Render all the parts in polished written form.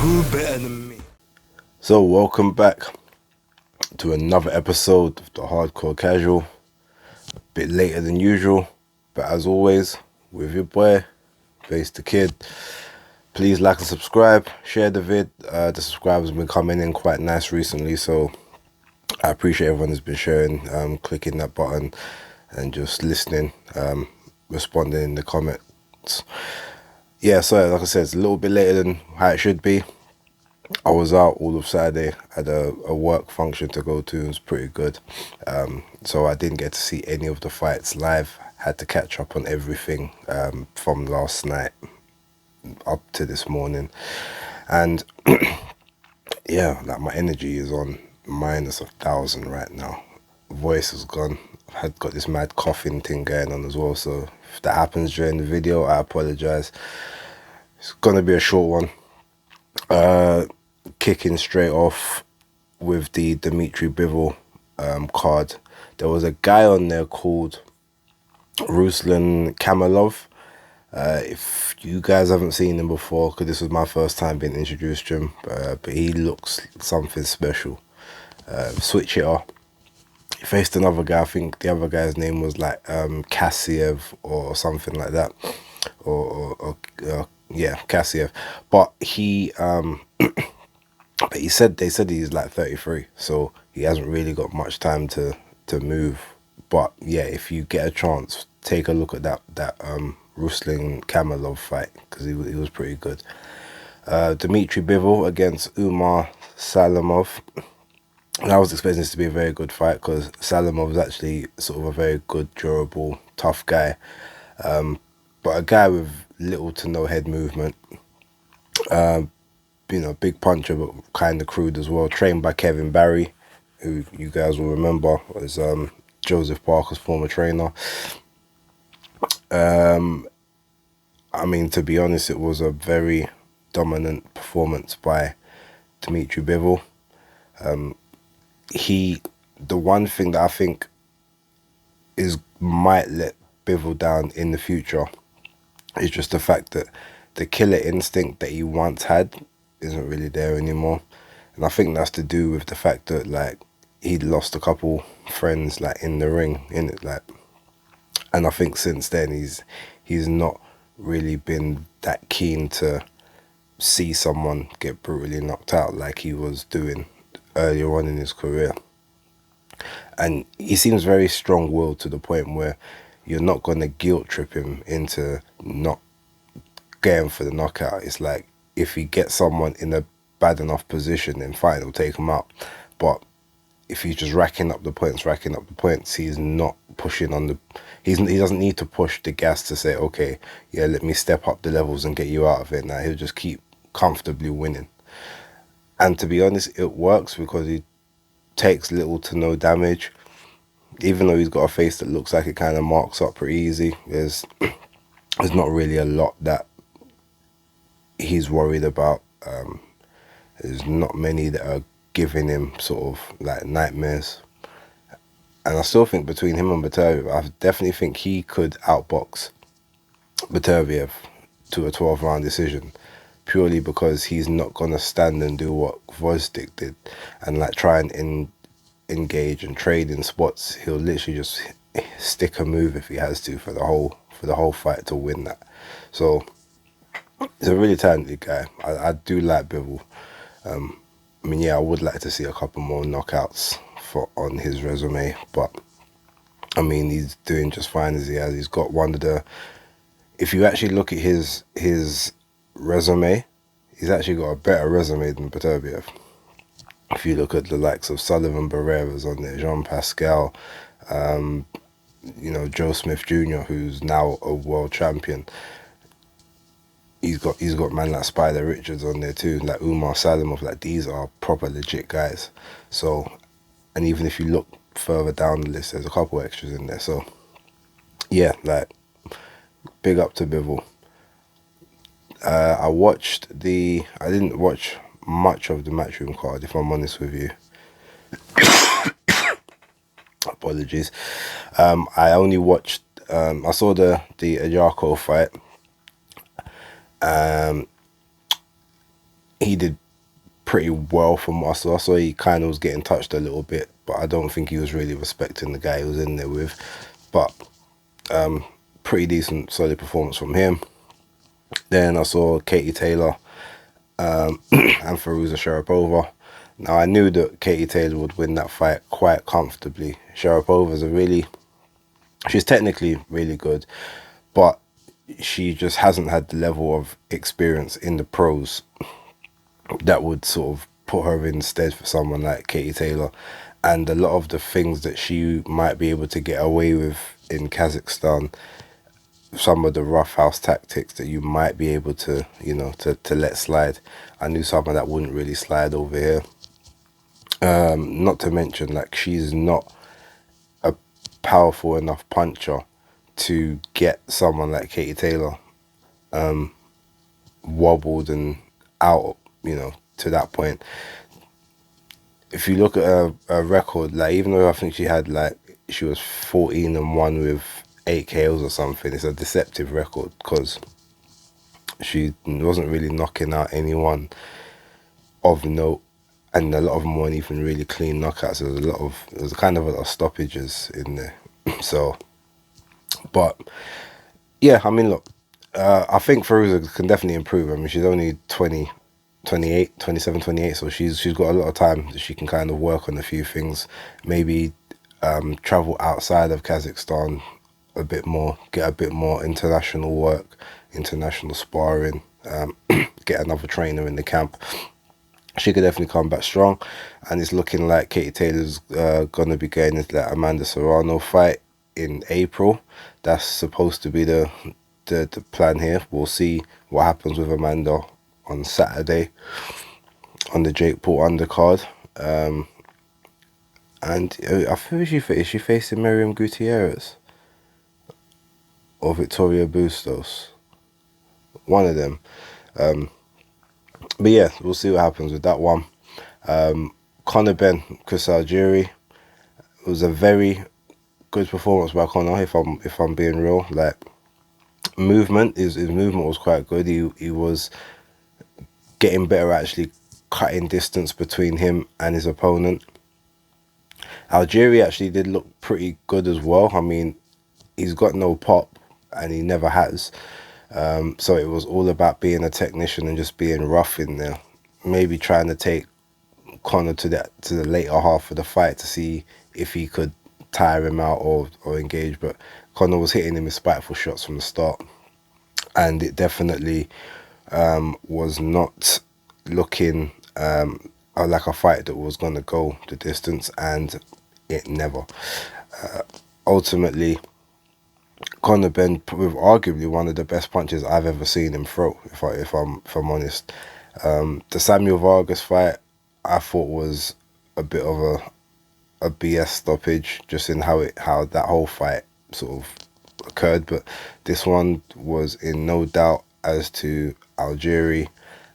Who better than me? So welcome back to another episode of the Hardcore Casual. A bit later than usual, but as always, with your boy, Face the Kid. Please like and subscribe, share the vid. The subscribers have been coming in quite nice recently, so I appreciate everyone who's been sharing, clicking that button and just listening, responding in the comments. Yeah, so like I said, it's a little bit later than how it should be. I was out all of Saturday, had a work function to go to. It was pretty good. So I didn't get to see any of the fights live. Had to catch up on everything from last night up to this morning. And yeah, like my energy is on -1,000 right now. Voice is gone. I've got this mad coughing thing going on as well. So if that happens during the video, I apologize. It's gonna be a short one. Kicking straight off with the Dmitry Bivol card. There was a guy on there called Ruslan. If you guys haven't seen him before, because this was my first time being introduced to him, but he looks something special. Switch hitter. He faced another guy. I think the other guy's name was like Kassiev or something like that, or yeah, Kassiev. But they said he's like 33, so he hasn't really got much time to move. But yeah, if you get a chance, take a look at that Ruslan fight, because he was pretty good. Dmitry Bivol against Umar Salamov. And I was expecting this to be a very good fight, because Salamov is actually sort of a very good, durable, tough guy, but a guy with little to no head movement. Big puncher, but kind of crude as well. Trained by Kevin Barry, who you guys will remember was Joseph Parker's former trainer. I mean, to be honest, it was a very dominant performance by Dmitry Bivol. The one thing that I think might let Bivol down in the future is just the fact that the killer instinct that he once had isn't really there anymore. And I think that's to do with the fact that like he'd lost a couple friends like in the ring, and I think since then he's not really been that keen to see someone get brutally knocked out like he was doing earlier on in his career. And he seems very strong-willed to the point where you're not going to guilt trip him into not going for the knockout. It's like, if he gets someone in a bad enough position, then fine, he'll take him out. But if he's just racking up the points, he's not pushing on he doesn't need to push the gas to say, okay, yeah, let me step up the levels and get you out of it. Now he'll just keep comfortably winning. And to be honest, it works because he takes little to no damage. Even though he's got a face that looks like it kind of marks up pretty easy, there's not really a lot that he's worried about. There's not many that are giving him sort of like nightmares. And I still think between him and Beterbiev, I definitely think he could outbox Beterbiev to a 12-round decision, purely because he's not going to stand and do what Gvozdyk did and like try and engage and trade in spots. He'll literally just stick a move if he has to for the whole fight to win that. So he's a really talented guy. I do like Bivol. I mean, yeah, I would like to see a couple more knockouts on his resume, but I mean, he's doing just fine as he has. He's got one of the, if you actually look at his resume, he's actually got a better resume than Beterbiev. If you look at the likes of Sullivan Barrera's on there, Jean Pascal, Joe Smith Jr., who's now a world champion. He's got man like Spider Richards on there too, like Umar Salamov. Like, these are proper legit guys. So, and even if you look further down the list, there's a couple extras in there. So yeah, like, big up to Bivol. I didn't watch much of the Matchroom card, if I'm honest with you. Apologies. I only watched, I saw the Ayako fight. he did pretty well from what I saw. So he kind of was getting touched a little bit, but I don't think he was really respecting the guy he was in there with. But pretty decent, solid performance from him. Then I saw Katie Taylor and Firuza Sharipova. Now I knew that Katie Taylor would win that fight quite comfortably. Sharapova's she's technically really good, but she just hasn't had the level of experience in the pros that would sort of put her instead for someone like Katie Taylor. And a lot of the things that she might be able to get away with in Kazakhstan, some of the roughhouse tactics that you might be able to, to let slide, I knew someone that wouldn't really slide over here. Not to mention, like, she's not a powerful enough puncher to get someone like Katie Taylor wobbled and out, to that point. If you look at her record, like, even though I think she was 14-1 with 8 KOs or something, it's a deceptive record because she wasn't really knocking out anyone of note, and a lot of them weren't even really clean knockouts. There was kind of a lot of stoppages in there. So, but yeah, I mean, look, I think Firuza can definitely improve. I mean, she's only 27, 28, so she's got a lot of time that she can kind of work on a few things. Maybe travel outside of Kazakhstan a bit more, get a bit more international work, international sparring, get another trainer in the camp. She could definitely come back strong, and it's looking like Katie Taylor's gonna be going into that Amanda Serrano fight in April. That's supposed to be the plan here. We'll see what happens with Amanda on Saturday on the Jake Paul undercard. And I feel is she facing Miriam Gutierrez or Victoria Bustos? One of them. But yeah, we'll see what happens with that one. Conor Benn, Chris Algieri. It was a very good performance by Conor, if I'm being real. Like, his movement was quite good. He was getting better, actually cutting distance between him and his opponent. Algieri actually did look pretty good as well. I mean, he's got no pop, and he never has. So it was all about being a technician and just being rough in there. Maybe trying to take Conor to the later half of the fight to see if he could tire him out or engage. But Conor was hitting him with spiteful shots from the start, and it definitely was not looking like a fight that was going to go the distance, and it never. Ultimately, Conor Benn with arguably one of the best punches I've ever seen him throw. If I'm honest, the Samuel Vargas fight I thought was a bit of a BS stoppage, just in how that whole fight sort of occurred. But this one was in no doubt as to Algieri.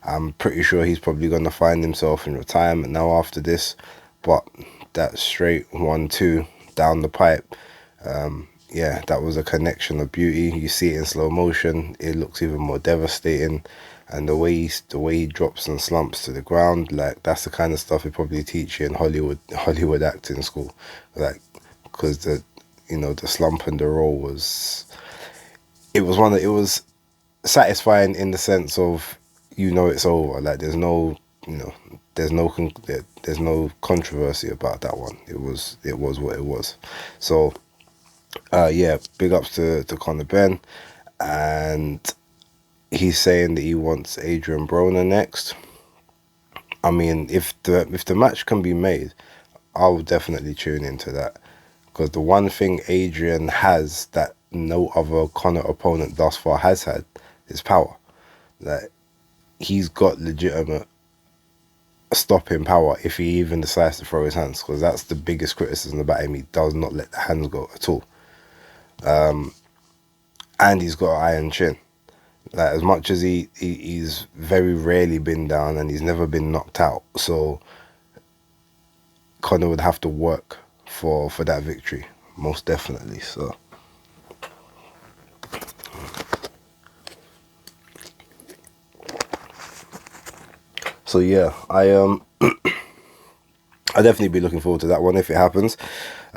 I'm pretty sure he's probably going to find himself in retirement now after this. But that straight 1-2 down the pipe, yeah, that was a connection of beauty. You see it in slow motion. It looks even more devastating. And the way he drops and slumps to the ground, like, that's the kind of stuff they probably teach you in Hollywood acting school. Like, because the slump and the roll was satisfying in the sense of, it's over. Like, there's no controversy about that one. It was what it was. So yeah, big ups to Conor Benn, and he's saying that he wants Adrian Broner next. I mean, if the match can be made, I will definitely tune into that, because the one thing Adrian has that no other Conor opponent thus far has had is power. Like, he's got legitimate stopping power if he even decides to throw his hands, because that's the biggest criticism about him. He does not let the hands go at all. And he's got an iron chin. Like, as much as he's very rarely been down and he's never been knocked out, so Conor would have to work for that victory, most definitely. So So yeah, I definitely be looking forward to that one if it happens.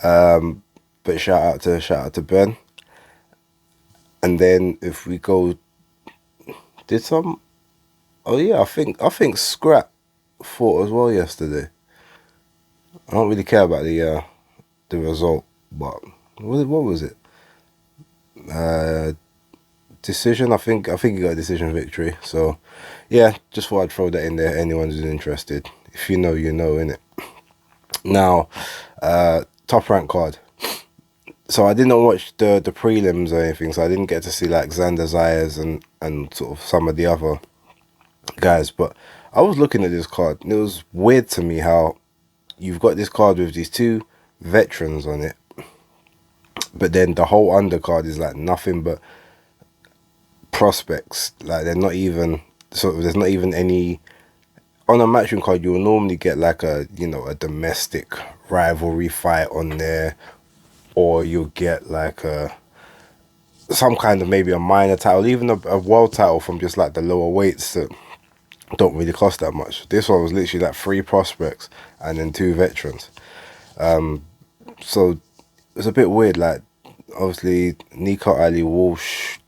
But shout out to Benn. And then if we go, did some? Oh yeah, I think Scrap fought as well yesterday. I don't really care about the result, but what was it? Uh, Decision. I think he got a decision victory. So yeah, just thought I'd throw that in there. Anyone who's interested, if you know, you know, innit? Now, top rank card. So I didn't watch the prelims or anything, so I didn't get to see like Xander Zayas and sort of some of the other guys. But I was looking at this card, and it was weird to me how you've got this card with these two veterans on it, but then the whole undercard is like nothing but prospects. Like they're not even sort of, there's not even any on a matchroom card. You will normally get like a a domestic rivalry fight on there, or you'll get like some kind of maybe a minor title, even a world title from just like the lower weights that don't really cost that much. This one was literally like 3 prospects and then 2 veterans. So it's a bit weird. Like obviously Nico Ali Walsh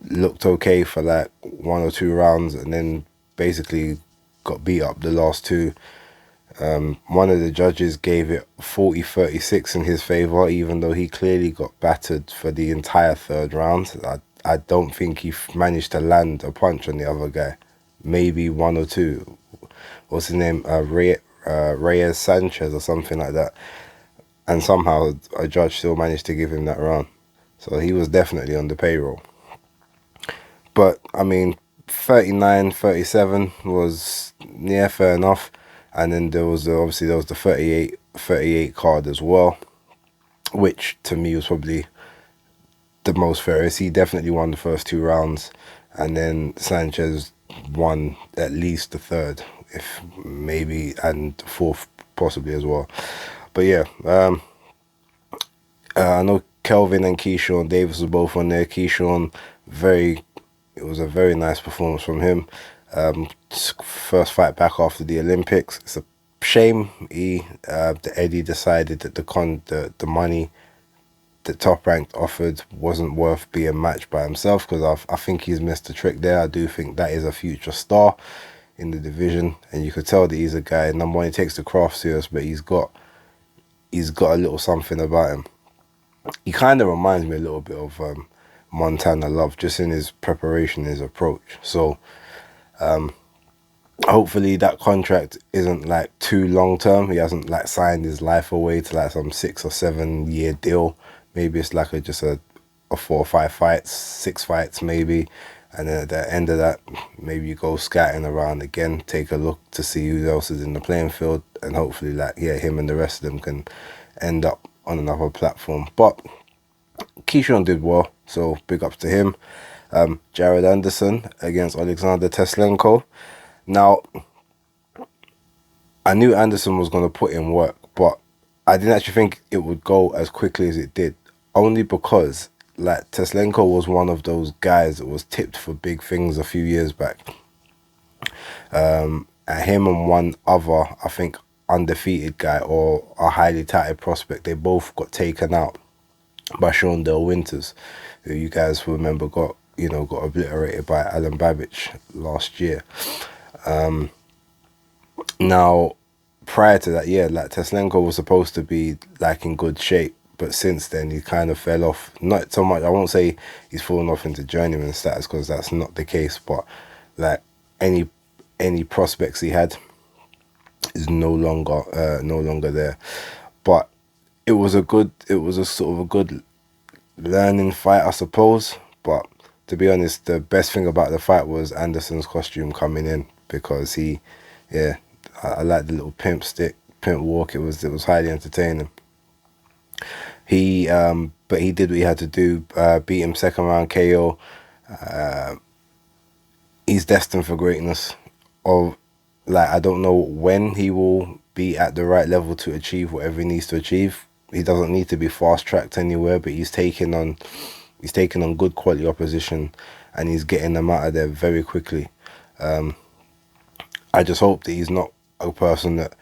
looked okay for like 1 or 2 rounds and then basically got beat up the last 2. One of the judges gave it 40-36 in his favour, even though he clearly got battered for the entire 3rd round. I don't think he managed to land a punch on the other guy. Maybe 1 or 2. What's his name? Reyes Sanchez or something like that. And somehow a judge still managed to give him that round. So he was definitely on the payroll. But, I mean, 39-37 was, yeah, fair enough. And then there was obviously the 38 card as well, which to me was probably the most fairest. He definitely won the first 2 rounds, and then Sanchez won at least the 3rd, if maybe, and the 4th possibly as well. But yeah, I know Kelvin and Keyshawn Davis were both on there. Keyshawn, it was a very nice performance from him. First fight back after the Olympics. It's a shame the Eddie decided that the money that Top Ranked offered wasn't worth being matched by himself, because I think he's missed a trick there. I do think that is a future star in the division, and you could tell that he's a guy, number one, he takes the craft serious, but he's got a little something about him. He kind of reminds me a little bit of Montana Love, just in his preparation, his approach. So hopefully that contract isn't like too long term. He hasn't like signed his life away to like some 6 or 7 year deal. Maybe it's like just a 4 or 5 fights, 6 fights maybe, and then at the end of that, maybe you go scatting around again, take a look to see who else is in the playing field, and hopefully him and the rest of them can end up on another platform. But Keyshawn did well, so big ups to him. Jared Anderson against Alexander Teslenko. Now, I knew Anderson was going to put in work, but I didn't actually think it would go as quickly as it did, only because like Teslenko was one of those guys that was tipped for big things a few years back. And him and one other, I think, undefeated guy or a highly touted prospect, they both got taken out by Sean Dale Winters, who you guys remember got obliterated by Alan Babbage last year. Now, prior to that, like Teslenko was supposed to be like in good shape, but since then he kind of fell off. Not so much, I won't say he's fallen off into journeyman status, because that's not the case, but like any prospects he had is no longer there. But it was a sort of a good learning fight, I suppose. But to be honest, the best thing about the fight was Anderson's costume coming in, because I like the little pimp walk. It was highly entertaining. But he did what he had to do. Beat him 2nd round KO. He's destined for greatness. I don't know when he will be at the right level to achieve whatever he needs to achieve. He doesn't need to be fast tracked anywhere, but he's taking on good quality opposition, and he's getting them out of there very quickly. I just hope that he's not a person that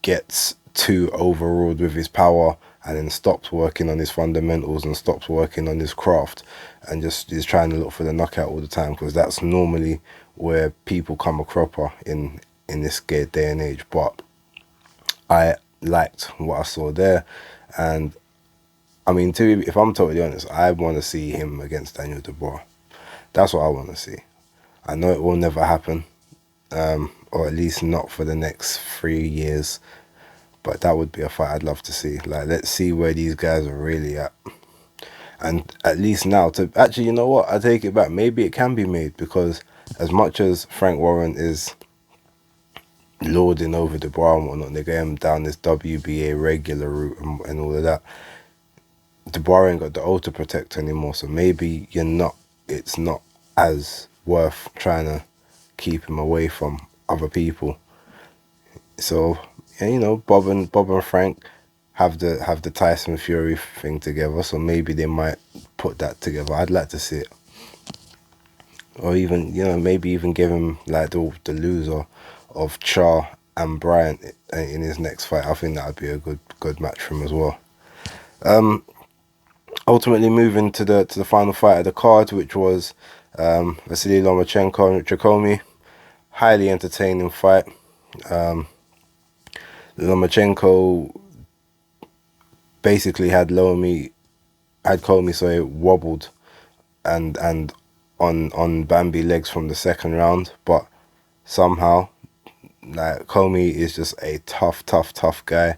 gets too overruled with his power and then stops working on his fundamentals and stops working on his craft and just is trying to look for the knockout all the time, because that's normally where people come a cropper in this day and age. But I liked what I saw there, and I mean, if I'm totally honest, I want to see him against Daniel Dubois. That's what I want to see. I know it will never happen, or at least not for the next 3 years. But that would be a fight I'd love to see. Like, let's see where these guys are really at. And at least now, to actually, you know what? I take it back. Maybe it can be made, because as much as Frank Warren is lording over Dubois and whatnot, they get him down this WBA regular route and all of that. Dubois ain't got the O to protect anymore, so maybe it's not as worth trying to keep him away from other people. So, yeah, you know, Bob and Frank have the Tyson Fury thing together, so maybe they might put that together. I'd like to see it. Or even, you know, maybe even give him like the loser of Char and Bryant in his next fight. I think that would be a good match for him as well. Ultimately moving to the final fight of the card, which was Vasily Lomachenko and RichardCommey. Highly entertaining fight. Lomachenko basically had Comey wobbled and on Bambi legs from the second round, but somehow, like, Comey is just a tough guy,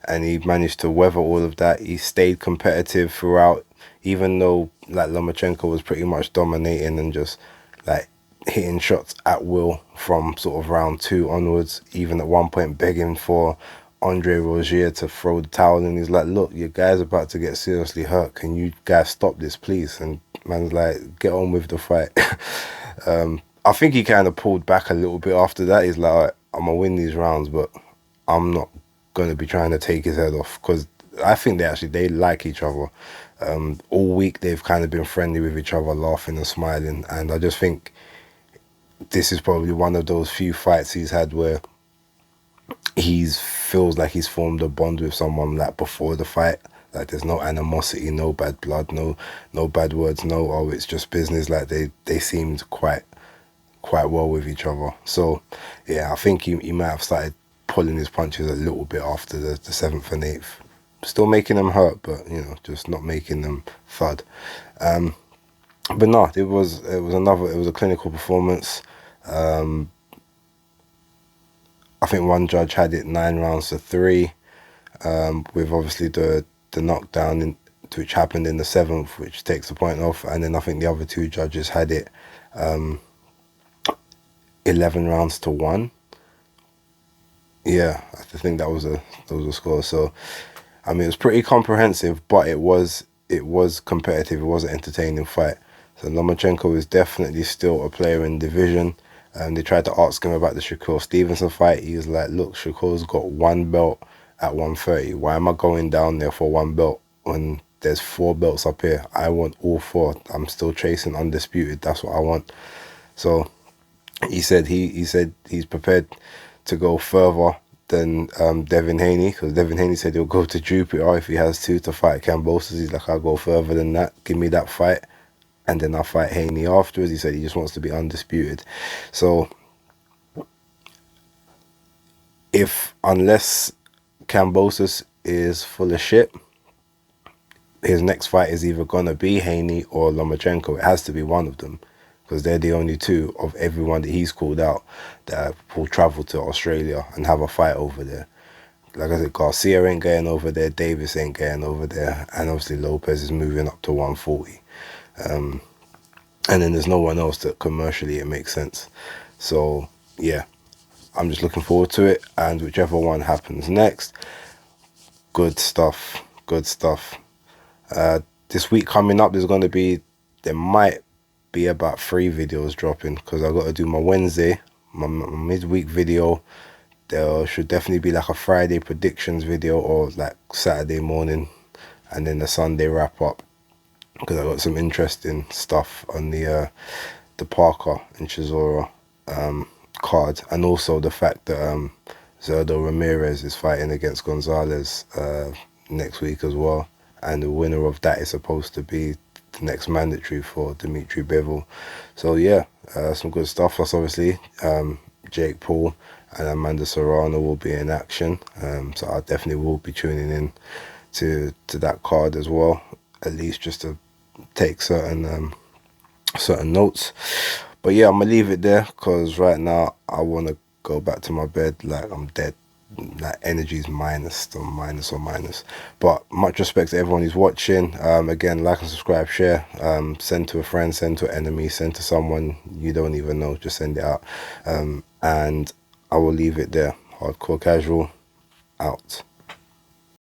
and he managed to weather all of that. He stayed competitive throughout, even though like Lomachenko was pretty much dominating and just like hitting shots at will from sort of round 2 onwards, even at one point begging for Andre Rozier to throw the towel in. He's like, look, your guy's about to get seriously hurt, can you guys stop this please? And man's like, get on with the fight. I think he kind of pulled back a little bit after that. He's like, all right, I'm gonna win these rounds, but I'm not going to be trying to take his head off, because I think they like each other. All week they've kind of been friendly with each other, laughing and smiling, and I just think this is probably one of those few fights he's had where he feels like he's formed a bond with someone like before the fight. Like, there's no animosity, no bad blood, no bad words, no, it's just business. Like, they seemed quite well with each other. So yeah, I think he might have started pulling his punches a little bit after the 7th and 8th. Still making them hurt, but, you know, just not making them thud. But no, it was a clinical performance. I think one judge had it 9 rounds to 3, with obviously the knockdown which happened in the 7th, which takes the point off, and then I think the other 2 judges had it 11 rounds to 1. Yeah, I think that was a score. So, I mean, it was pretty comprehensive, but it was competitive. It was an entertaining fight. So Lomachenko is definitely still a player in division. They tried to ask him about the Shakur Stevenson fight. He was like, look, Shakur's got 1 belt at 130. Why am I going down there for 1 belt when there's 4 belts up here? I want all 4. I'm still chasing undisputed. That's what I want. So he said he's prepared to go further than Devin Haney, because Devin Haney said he'll go to Jupiter if he has to fight Kambosos. He's like, I'll go further than that. Give me that fight, and then I'll fight Haney afterwards. He said he just wants to be undisputed. So unless Kambosos is full of shit, his next fight is either gonna be Haney or Lomachenko. It has to be one of them, because they're the only 2 of everyone that he's called out that will travel to Australia and have a fight over there. Like I said, Garcia ain't going over there, Davis ain't going over there, and obviously Lopez is moving up to 140. And then there's no one else that commercially it makes sense. So yeah, I'm just looking forward to it, and whichever one happens next, good stuff. This week coming up, there might be about 3 videos dropping, because I got to do my Wednesday, my midweek video. There should definitely be like a Friday predictions video, or like Saturday morning, and then the Sunday wrap up, because I got some interesting stuff on the Parker and Chisora card, and also the fact that Zerdo Ramirez is fighting against Gonzalez next week as well, and the winner of that is supposed to be the next mandatory for Dmitry Bivol. So yeah, some good stuff. Plus obviously Jake Paul and Amanda Serrano will be in action, so I definitely will be tuning in to that card as well, at least just to take certain notes. But yeah, I'm gonna leave it there because right now I want to go back to my bed like I'm dead. Like energy's minus. But much respect to everyone who's watching. Again, like and subscribe, share, send to a friend, send to an enemy, send to someone you don't even know, just send it out. And I will leave it there. Hardcore Casual out.